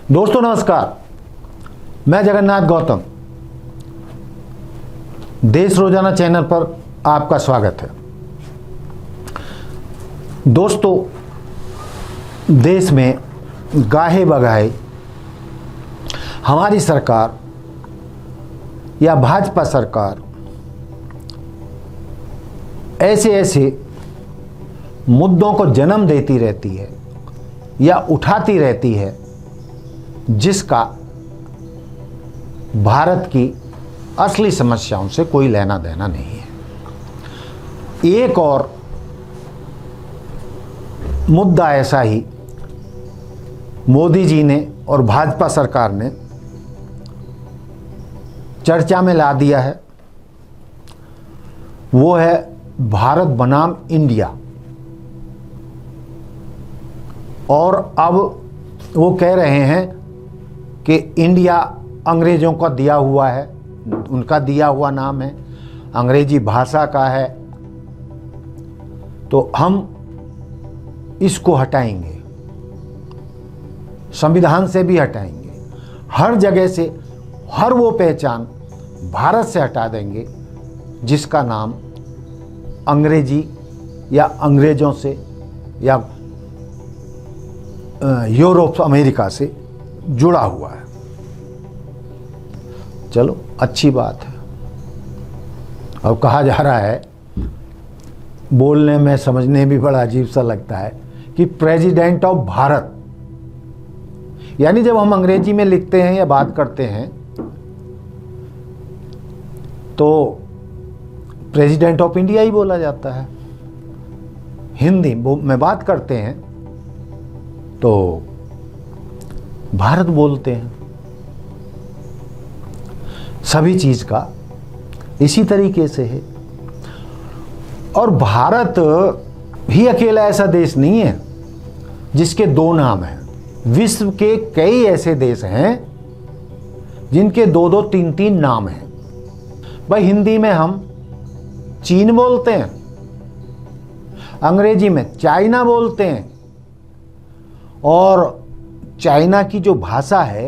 दोस्तों नमस्कार, मैं जगन्नाथ गौतम देश रोजाना चैनल पर आपका स्वागत है। दोस्तों, देश में गाहे बगाहे हमारी सरकार या भाजपा सरकार ऐसे मुद्दों को जन्म देती रहती है या उठाती रहती है जिसका भारत की असली समस्याओं से कोई लेना देना नहीं है। एक और मुद्दा ऐसा ही मोदी जी ने और भाजपा सरकार ने चर्चा में ला दिया है, वो है भारत बनाम इंडिया। और अब वो कह रहे हैं कि इंडिया अंग्रेज़ों का दिया हुआ है, उनका दिया हुआ नाम है, अंग्रेजी भाषा का है, तो हम इसको हटाएंगे, संविधान से भी हटाएंगे, हर जगह से हर वो पहचान भारत से हटा देंगे जिसका नाम अंग्रेजी या अंग्रेज़ों से या यूरोप अमेरिका से जुड़ा हुआ है। चलो, अच्छी बात है। और कहा जा रहा है, बोलने में समझने भी बड़ा अजीब सा लगता है कि प्रेसिडेंट ऑफ भारत, यानी जब हम अंग्रेजी में लिखते हैं या बात करते हैं तो प्रेसिडेंट ऑफ इंडिया ही बोला जाता है। हिंदी में बात करते हैं तो भारत बोलते हैं। सभी चीज का इसी तरीके से है। और भारत ही अकेला ऐसा देश नहीं है जिसके दो नाम हैं। विश्व के कई ऐसे देश हैं जिनके दो दो तीन तीन नाम हैं। भाई, हिंदी में हम चीन बोलते हैं, अंग्रेजी में चाइना बोलते हैं, और चाइना की जो भाषा है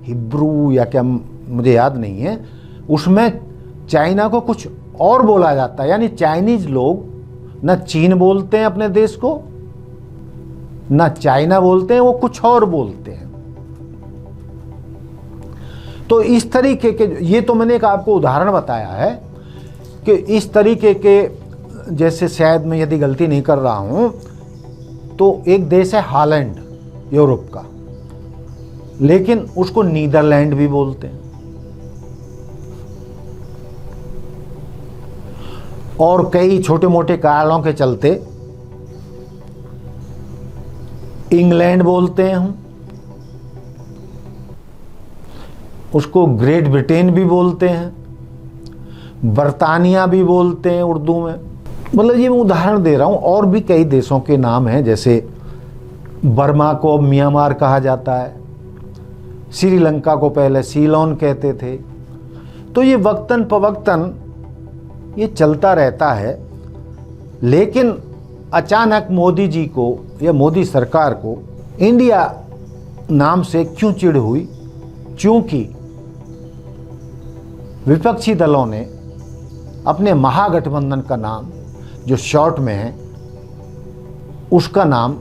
हिब्रू या क्या मुझे याद नहीं है, उसमें चाइना को कुछ और बोला जाता है। यानी चाइनीज लोग न चीन बोलते हैं अपने देश को, न चाइना बोलते हैं, वो कुछ और बोलते हैं। तो इस तरीके के, ये तो मैंने एक आपको उदाहरण बताया है कि इस तरीके के, जैसे शायद मैं यदि गलती नहीं कर रहा हूं तो एक देश है हॉलैंड, यूरोप का, लेकिन उसको नीदरलैंड भी बोलते हैं। और कई छोटे मोटे कारणों के चलते इंग्लैंड बोलते हैं हम, उसको ग्रेट ब्रिटेन भी बोलते हैं, बर्तानिया भी बोलते हैं उर्दू में। मतलब ये मैं उदाहरण दे रहा हूं। और भी कई देशों के नाम हैं, जैसे बर्मा को म्यांमार कहा जाता है, श्रीलंका को पहले सीलोन कहते थे। तो ये वक्तन पवक्तन ये चलता रहता है। लेकिन अचानक मोदी जी को या मोदी सरकार को इंडिया नाम से क्यों चिढ़ हुई? क्योंकि विपक्षी दलों ने अपने महागठबंधन का नाम, जो शॉर्ट में है, उसका नाम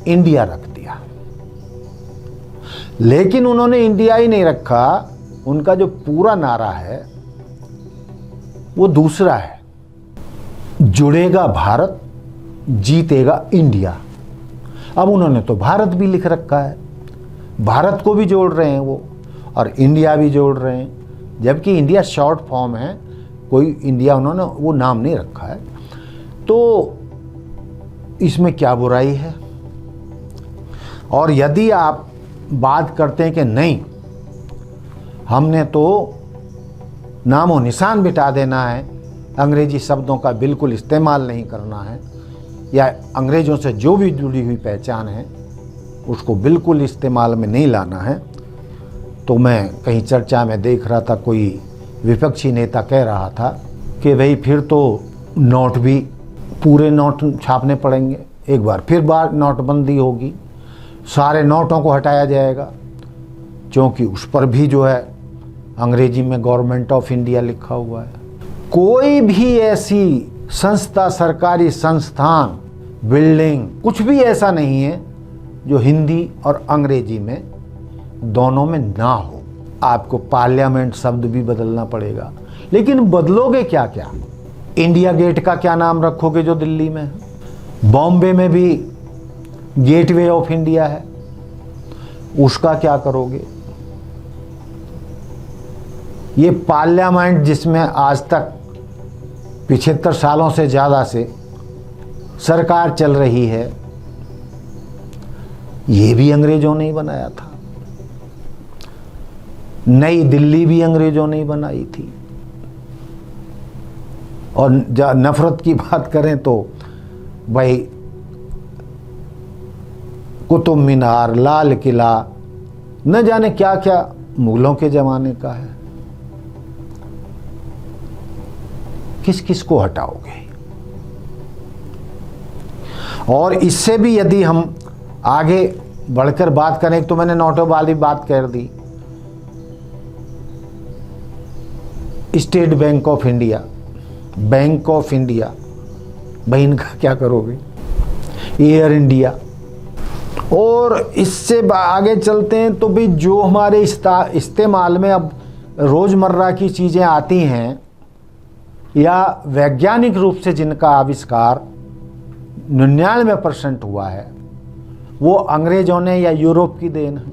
इंडिया रख दिया। लेकिन उन्होंने इंडिया ही नहीं रखा, उनका जो पूरा नारा है वो दूसरा है, जुड़ेगा भारत, जीतेगा इंडिया। अब उन्होंने तो भारत भी लिख रखा है, भारत को भी जोड़ रहे हैं वो, और इंडिया भी जोड़ रहे हैं, जबकि इंडिया शॉर्ट फॉर्म है, कोई इंडिया उन्होंने वो नाम नहीं रखा है। तो इसमें क्या बुराई है? और यदि आप बात करते हैं कि नहीं, हमने तो नामो निशान मिटा देना है, अंग्रेजी शब्दों का बिल्कुल इस्तेमाल नहीं करना है, या अंग्रेज़ों से जो भी जुड़ी हुई पहचान है उसको बिल्कुल इस्तेमाल में नहीं लाना है, तो मैं कहीं चर्चा में देख रहा था, कोई विपक्षी नेता कह रहा था कि भाई फिर तो नोट भी, पूरे नोट छापने पड़ेंगे, एक बार फिर नोटबंदी होगी, सारे नोटों को हटाया जाएगा। क्योंकि उस पर भी जो है अंग्रेजी में गवर्नमेंट ऑफ इंडिया लिखा हुआ है। कोई भी ऐसी संस्था, सरकारी संस्थान, बिल्डिंग, कुछ भी ऐसा नहीं है जो हिंदी और अंग्रेजी में दोनों में ना हो। आपको पार्लियामेंट शब्द भी बदलना पड़ेगा, लेकिन बदलोगे क्या क्या? इंडिया गेट का क्या नाम रखोगे जो दिल्ली में है? बॉम्बे में भी गेटवे ऑफ इंडिया है, उसका क्या करोगे? ये पार्लियामेंट जिसमें आज तक 75 सालों से ज़्यादा से सरकार चल रही है, ये भी अंग्रेजों ने ही बनाया था। नई दिल्ली भी अंग्रेजों ने ही बनाई थी। और नफरत की बात करें तो भाई कुतुब मीनार, लाल किला, न जाने क्या क्या मुगलों के ज़माने का है। किस किस को हटाओगे? और इससे भी यदि हम आगे बढ़कर बात करें, तो मैंने नोटों वाली बात कर दी। State Bank of India, Bank of India, भाई इनका क्या करोगे? Air India. और इससे आगे चलते हैं तो भी जो हमारे इस्तेमाल में अब रोज़मर्रा की चीज़ें आती हैं या वैज्ञानिक रूप से जिनका आविष्कार 99% हुआ है, वो अंग्रेजों ने या यूरोप की देन है।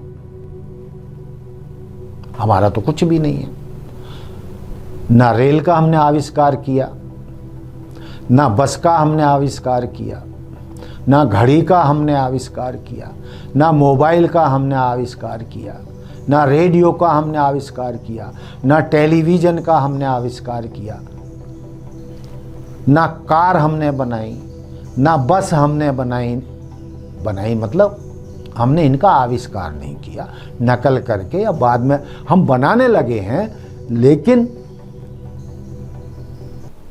हमारा तो कुछ भी नहीं है। ना रेल का हमने आविष्कार किया, ना बस का हमने आविष्कार किया, ना घड़ी का हमने आविष्कार किया, ना मोबाइल का हमने आविष्कार किया, ना रेडियो का हमने आविष्कार किया, ना टेलीविज़न का हमने आविष्कार किया, ना कार हमने बनाई, ना बस हमने बनाई मतलब हमने इनका आविष्कार नहीं किया। नकल करके या बाद में हम बनाने लगे हैं, लेकिन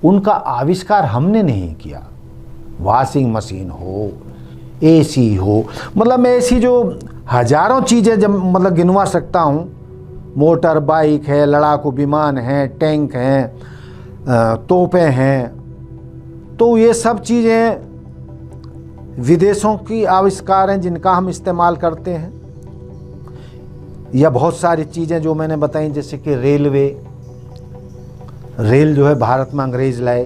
उनका आविष्कार हमने नहीं किया। वॉशिंग मशीन हो, एसी हो, मतलब मैं ऐसी जो हजारों चीज़ें जब मतलब गिनवा सकता हूँ, मोटर बाइक है, लड़ाकू विमान है, टैंक हैं, तोपें हैं, तो ये सब चीज़ें विदेशों की आविष्कार हैं जिनका हम इस्तेमाल करते हैं। या बहुत सारी चीज़ें जो मैंने बताई, जैसे कि रेल जो है भारत में अंग्रेज लाए।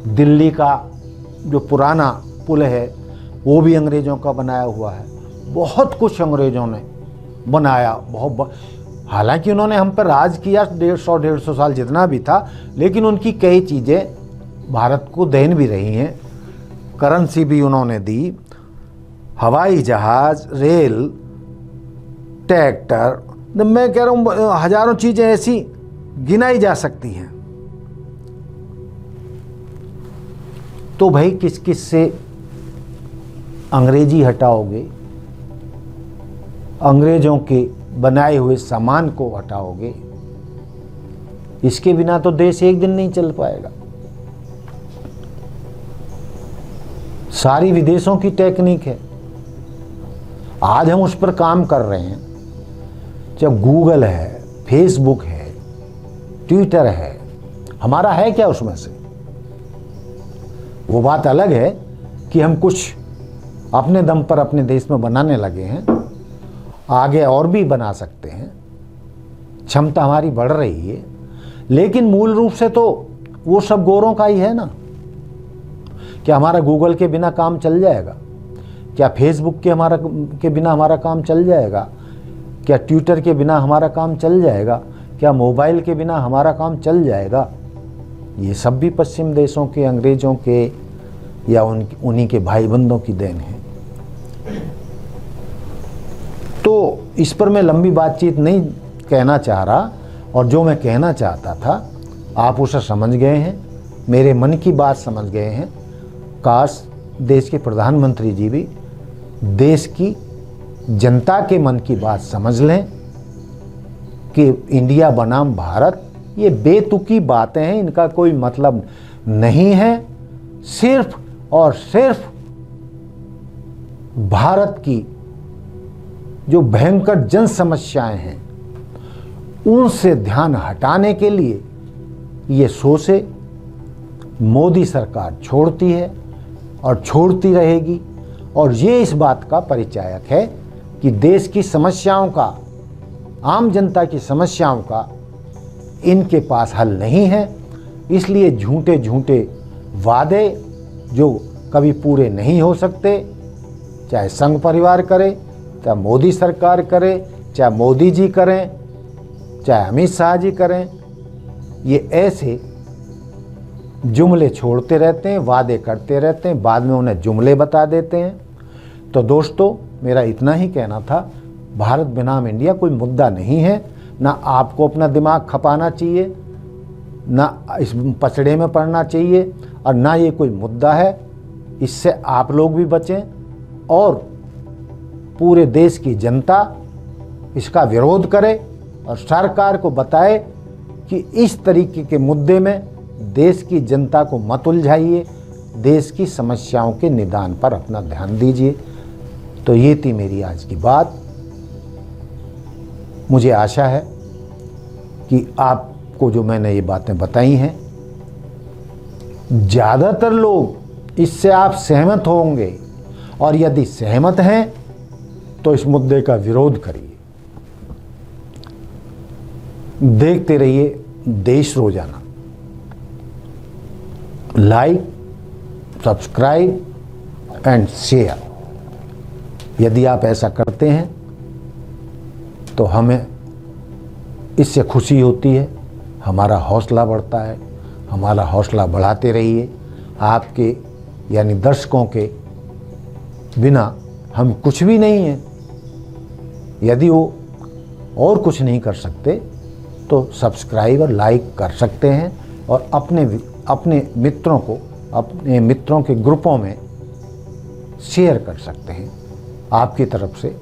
दिल्ली का जो पुराना पुल है वो भी अंग्रेज़ों का बनाया हुआ है। बहुत कुछ अंग्रेज़ों ने बनाया, हालांकि उन्होंने हम पर राज किया 150 साल जितना भी था, लेकिन उनकी कई चीज़ें भारत को देन भी रही हैं। करेंसी भी उन्होंने दी, हवाई जहाज़, रेल, ट्रैक्टर, मैं कह रहा हूँ हजारों चीज़ें ऐसी गिनाई जा सकती हैं। तो भाई किस किस से अंग्रेजी हटाओगे? अंग्रेजों के बनाए हुए सामान को हटाओगे? इसके बिना तो देश एक दिन नहीं चल पाएगा। सारी विदेशों की टेक्निक है, आज हम उस पर काम कर रहे हैं। जब गूगल है, फेसबुक है, ट्विटर है, हमारा है क्या उसमें से? वो बात अलग है कि हम कुछ अपने दम पर अपने देश में बनाने लगे हैं, आगे और भी बना सकते हैं, क्षमता हमारी बढ़ रही है। लेकिन मूल रूप से तो वो सब गोरों का ही है ना। क्या हमारा गूगल के बिना काम चल जाएगा? क्या फेसबुक के बिना हमारा काम चल जाएगा? क्या ट्विटर के बिना हमारा काम चल जाएगा? क्या मोबाइल के बिना हमारा काम चल जाएगा? ये सब भी पश्चिम देशों के, अंग्रेज़ों के या उन्हीं के भाई बंदों की देन है। तो इस पर मैं लंबी बातचीत नहीं कहना चाह रहा, और जो मैं कहना चाहता था आप उसे समझ गए हैं, मेरे मन की बात समझ गए हैं। काश देश के प्रधानमंत्री जी भी देश की जनता के मन की बात समझ लें कि इंडिया बनाम भारत ये बेतुकी बातें हैं, इनका कोई मतलब नहीं है। सिर्फ और सिर्फ भारत की जो भयंकर जन समस्याएं हैं उनसे ध्यान हटाने के लिए ये सोचे मोदी सरकार छोड़ती है और छोड़ती रहेगी। और ये इस बात का परिचायक है कि देश की समस्याओं का, आम जनता की समस्याओं का इनके पास हल नहीं है। इसलिए झूठे झूठे वादे जो कभी पूरे नहीं हो सकते, चाहे संघ परिवार करे, चाहे मोदी सरकार करे, चाहे मोदी जी करें, चाहे अमित शाह जी करें, ये ऐसे जुमले छोड़ते रहते हैं, वादे करते रहते हैं, बाद में उन्हें जुमले बता देते हैं। तो दोस्तों, मेरा इतना ही कहना था। भारत बनाम इंडिया कोई मुद्दा नहीं है, ना आपको अपना दिमाग खपाना चाहिए, ना इस पचड़े में पड़ना चाहिए, और ना ये कोई मुद्दा है। इससे आप लोग भी बचें और पूरे देश की जनता इसका विरोध करे और सरकार को बताए कि इस तरीके के मुद्दे में देश की जनता को मत उलझाइए, देश की समस्याओं के निदान पर अपना ध्यान दीजिए। तो ये थी मेरी आज की बात। मुझे आशा है कि आपको जो मैंने ये बातें बताई हैं, ज़्यादातर लोग इससे आप सहमत होंगे, और यदि सहमत हैं तो इस मुद्दे का विरोध करिए। देखते रहिए देश रोजाना। Like, subscribe and share. यदि आप ऐसा करते हैं तो हमें इससे खुशी होती है, हमारा हौसला बढ़ता है। हमारा हौसला बढ़ाते रहिए। आपके यानी दर्शकों के बिना हम कुछ भी नहीं हैं। यदि वो और कुछ नहीं कर सकते तो सब्सक्राइब और लाइक कर सकते हैं, और अपने मित्रों को, अपने मित्रों के ग्रुपों में शेयर कर सकते हैं। आपकी तरफ से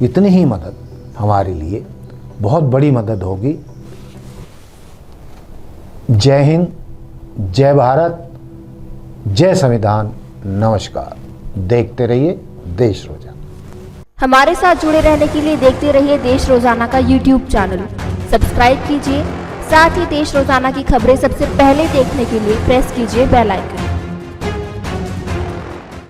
इतनी ही मदद हमारे लिए बहुत बड़ी मदद होगी। जय हिंद, जय भारत, जय संविधान। नमस्कार। देखते रहिए देश रोजाना। हमारे साथ जुड़े रहने के लिए देखते रहिए देश रोजाना का यूट्यूब चैनल सब्सक्राइब कीजिए। साथ ही देश रोजाना की खबरें सबसे पहले देखने के लिए प्रेस कीजिए बेल आइकन।